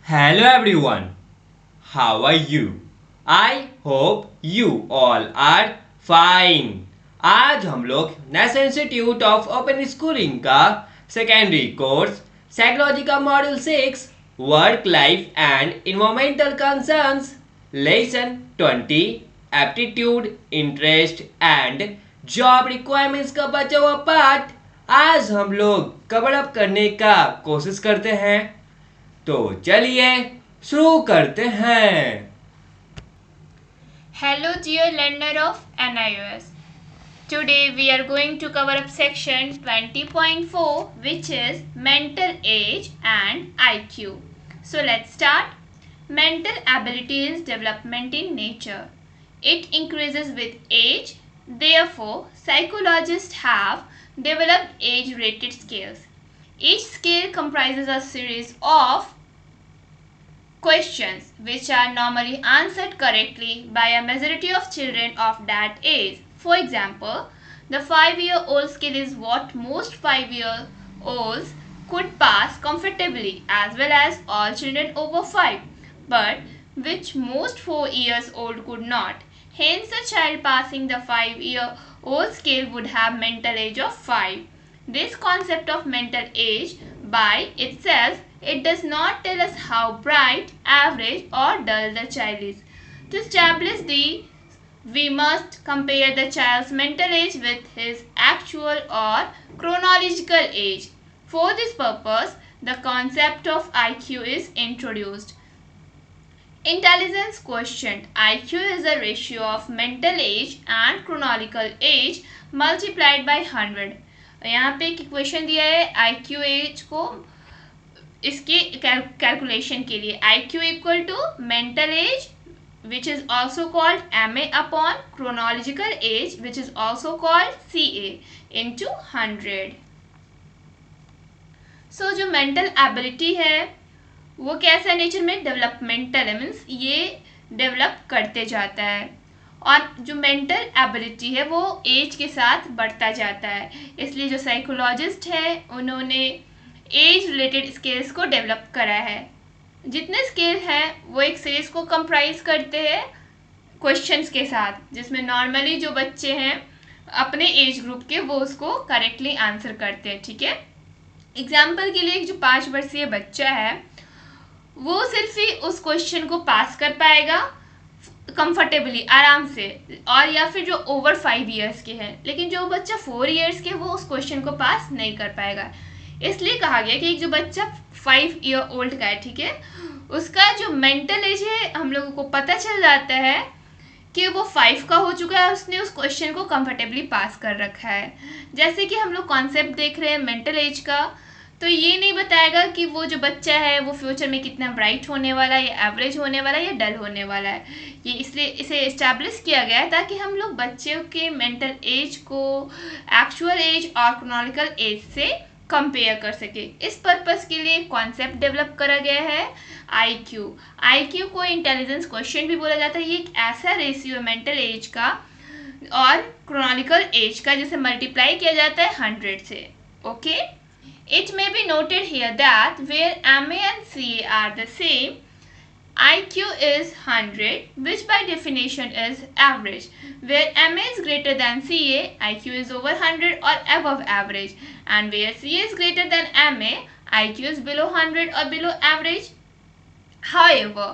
Hello everyone, how are you? I hope you all are fine. आज हम लोग national institute of open schooling का secondary course psychology का module 6 work life and environmental concerns lesson 20 aptitude interest and job requirements का बचा हुआ part आज हम लोग कवर अप करने का कोशिश करते हैं। तो चलिए शुरू करते हैं। Hello dear learner of NIOS. Today we are going to cover up section 20.4 which is mental age and IQ. So let's start. Mental ability is development in nature. It increases with age. Therefore, psychologists have developed age-rated scales. Each scale comprises a series of questions which are normally answered correctly by a majority of children of that age. For example, the 5-year-old scale is what most 5-year-olds could pass comfortably as well as all children over 5, but which most 4-year-olds could not. Hence, a child passing the 5-year-old scale would have mental age of 5. This concept of mental age by itself, it does not tell us how bright, average or dull the child is. To establish this, we must compare the child's mental age with his actual or chronological age. For this purpose, the concept of IQ is introduced. Intelligence quotient. IQ is the ratio of mental age and chronological age multiplied by 100. यहाँ पे एक equation दिया है IQ as को इसके calculation के लिए। IQ equal to mental age which is also called MA upon chronological age which is also called CA into 100. So जो मेंटल एबिलिटी है वो कैसा नेचर में डेवलपमेंटल है, मीन्स ये डेवलप करते जाता है और जो मेंटल एबिलिटी है वो एज के साथ बढ़ता जाता है। इसलिए जो साइकोलॉजिस्ट है उन्होंने एज रिलेटेड स्किल्स को डेवलप करा है। जितने स्किल हैं वो एक सीरीज को कंप्राइज करते हैं क्वेश्चंस के साथ, जिसमें नॉर्मली जो बच्चे हैं अपने एज ग्रुप के वो उसको करेक्टली आंसर करते हैं। ठीक है, एग्जाम्पल के लिए एक जो 5 वर्षीय बच्चा है वो सिर्फ ही उस क्वेश्चन को पास कर पाएगा कंफर्टेबली, आराम से, और या फिर जो ओवर 5 ईयर्स के हैं, लेकिन जो बच्चा 4 ईयर्स के वो उस क्वेश्चन को पास नहीं कर पाएगा। इसलिए कहा गया कि एक जो बच्चा 5 ईयर ओल्ड का है, ठीक है, उसका जो मेंटल एज है हम लोगों को पता चल जाता है कि वो 5 का हो चुका है, उसने उस क्वेश्चन को कंफर्टेबली पास कर रखा है। जैसे कि हम लोग कॉन्सेप्ट देख रहे हैं मेंटल एज का, तो ये नहीं बताएगा कि वो जो बच्चा है वो फ्यूचर में कितना ब्राइट होने वाला है या एवरेज होने वाला है या डल होने वाला है। ये इसलिए इसे इस्टेब्लिश किया गया है ताकि हम लोग बच्चों के मेंटल एज को एक्चुअल एज और क्रोनॉलिकल एज से कंपेयर कर सके। इस पर्पस के लिए कॉन्सेप्ट डेवलप करा गया है आईक्यू। आईक्यू को इंटेलिजेंस क्वेश्चन भी बोला जाता है। ये एक ऐसा रेशियो है मेंटल एज का और क्रोनॉलिकल एज का जिसे मल्टीप्लाई किया जाता है 100 से। Okay, it may be noted here that where MA and CA are the same, IQ is 100, which by definition is average. Where MA is greater than CA, IQ is over 100 or above average. And where CA is greater than MA, IQ is below 100 or below average. However,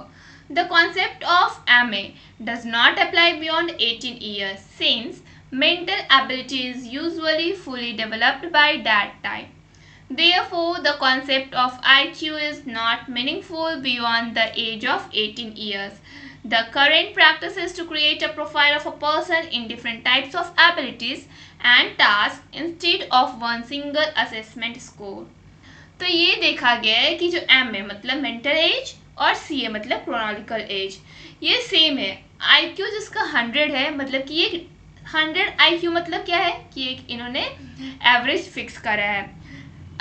the concept of MA does not apply beyond 18 years since mental ability is usually fully developed by that time. Therefore, the concept of IQ is not meaningful beyond the age of 18 years. The current practice is to create a profile of a person in different types of abilities and tasks instead of one single assessment score. तो ये देखा गया है कि जो MA मतलब mental as और CA मतलब क्रोनॉलिकल एज ये सेम है। IQ जिसका 100 है मतलब कि ये 100 IQ मतलब क्या है कि एक इन्होंने एवरेज फिक्स करा है।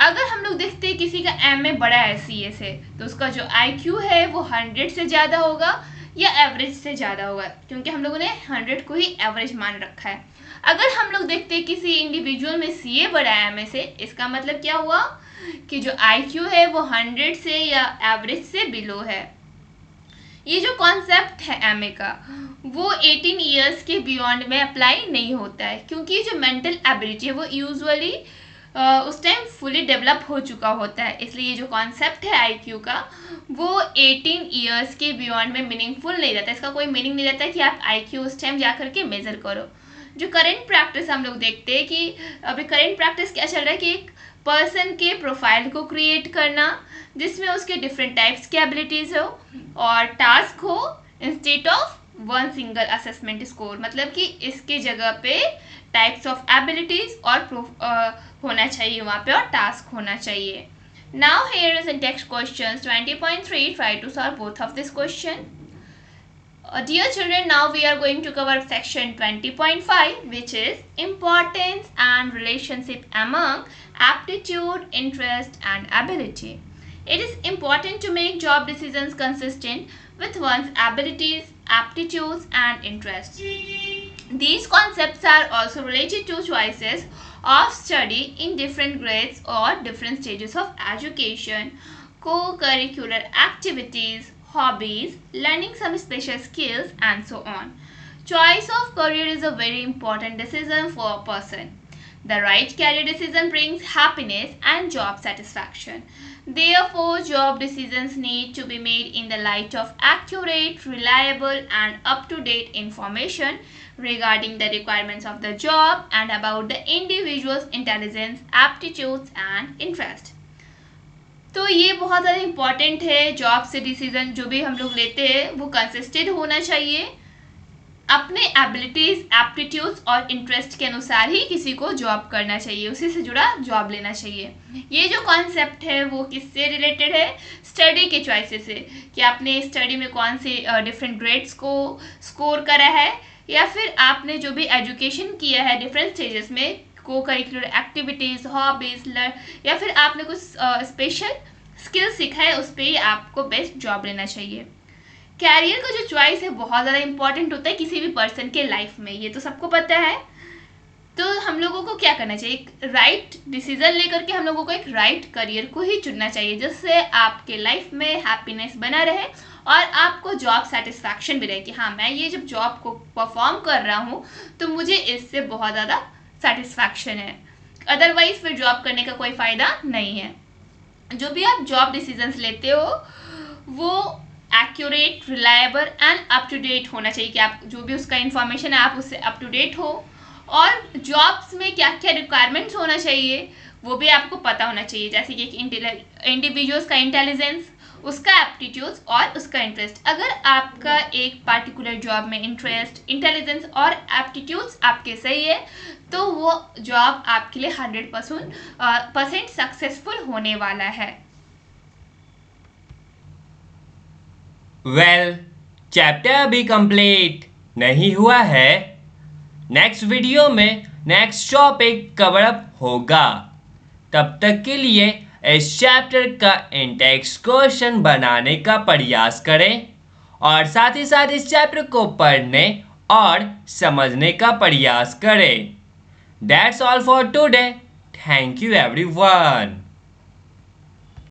अगर हम लोग देखते हैं किसी का MA बड़ा है CA से तो उसका जो IQ है वो 100 से ज़्यादा होगा या एवरेज से ज़्यादा होगा, क्योंकि हम लोगों ने 100 को ही एवरेज मान रखा है। अगर हम लोग देखते हैं किसी इंडिविजुअल में CA बड़ा है MA से, इसका मतलब क्या हुआ कि जो IQ है वो 100 से या एवरेज से बिलो है। ये जो कॉन्सेप्ट है MA का वो 18 इयर्स के बियॉन्ड में अप्लाई नहीं होता है, क्योंकि जो मेंटल एबिलिटी है वो यूजुअली उस टाइम फुली डेवलप हो चुका होता है। इसलिए ये जो कॉन्सेप्ट है IQ का वो 18 इयर्स के बियॉन्ड में मीनिंगफुल नहीं रहता। इसका कोई मीनिंग नहीं रहता कि आप IQ उस टाइम जा करके मेजर करो। जो करंट प्रैक्टिस हम लोग देखते हैं कि अभी करंट प्रैक्टिस क्या चल रहा है कि एक पर्सन के प्रोफाइल को क्रिएट करना जिसमें उसके डिफरेंट टाइप्स की एबिलिटीज़ हो और टास्क हो instead of one single assessment score. मतलब कि इसके जगह पे टाइप्स ऑफ एबिलिटीज़ और होना चाहिए वहाँ पे और टास्क होना चाहिए। Now here is in text questions 20.3 try to solve both of this question. Dear children, now we are going to cover section 20.5, which is importance and relationship among aptitude, interest and ability. It is important to make job decisions consistent with one's abilities, aptitudes and interests. These concepts are also related to choices of study in different grades or different stages of education, co-curricular activities, hobbies, learning some special skills and so on. Choice of career is a very important decision for a person. The right career decision brings happiness and job satisfaction. Therefore, job decisions need to be made in the light of accurate, reliable and up-to-date information regarding the requirements of the job and about the individual's intelligence, aptitudes and interest. तो ये बहुत ज़्यादा important है। Job से decision जो भी हम लोग लेते हैं वो कंसिस्टेंट होना चाहिए, अपने एबिलिटीज़, एप्टीट्यूड्स और इंटरेस्ट के अनुसार ही किसी को जॉब करना चाहिए, उसी से जुड़ा जॉब लेना चाहिए। ये जो कॉन्सेप्ट है वो किससे रिलेटेड है? स्टडी के चॉइसेस से, कि आपने स्टडी में कौन से डिफरेंट ग्रेड्स को स्कोर करा है या फिर आपने जो भी एजुकेशन किया है डिफरेंट स्टेजेस में, को करिकुलर एक्टिविटीज़, हॉबीज़, या फिर आपने कुछ स्पेशल स्किल सीखा है, उस पर ही आपको बेस्ट जॉब लेना चाहिए। कैरियर का जो चॉइस है बहुत ज़्यादा इंपॉर्टेंट होता है किसी भी पर्सन के लाइफ में, ये तो सबको पता है। तो हम लोगों को क्या करना चाहिए? एक राइट डिसीजन लेकर के हम लोगों को एक राइट करियर को ही चुनना चाहिए, जिससे आपके लाइफ में हैप्पीनेस बना रहे और आपको जॉब सेटिस्फैक्शन भी रहे कि हाँ, मैं ये जब जॉब को परफॉर्म कर रहा हूँ तो मुझे इससे बहुत ज़्यादा सेटिस्फैक्शन है। अदरवाइज फिर जॉब करने का कोई फ़ायदा नहीं है। जो भी आप जॉब डिसीजंस लेते हो वो accurate, reliable and up to date होना चाहिए, कि आप जो भी उसका इंफॉर्मेशन है आप उससे अप टू डेट हो, और जॉब्स में क्या क्या रिक्वायरमेंट्स होना चाहिए वो भी आपको पता होना चाहिए, जैसे कि एक इंडिविजुअल्स का इंटेलिजेंस, उसका एप्टीट्यूड्स और उसका इंटरेस्ट। अगर आपका एक पार्टिकुलर जॉब में इंटरेस्ट, इंटेलिजेंस और एप्टीट्यूड्स आपके सही है तो वो जॉब आपके लिए 100% सक्सेसफुल होने वाला है। वेल, चैप्टर अभी कंप्लीट नहीं हुआ है। नेक्स्ट वीडियो में नेक्स्ट टॉपिक कवर अप होगा। तब तक के लिए इस चैप्टर का इंटेक्स्ट क्वेश्चन बनाने का प्रयास करें और साथ ही साथ इस चैप्टर को पढ़ने और समझने का प्रयास करें। That's all for today. Thank you everyone.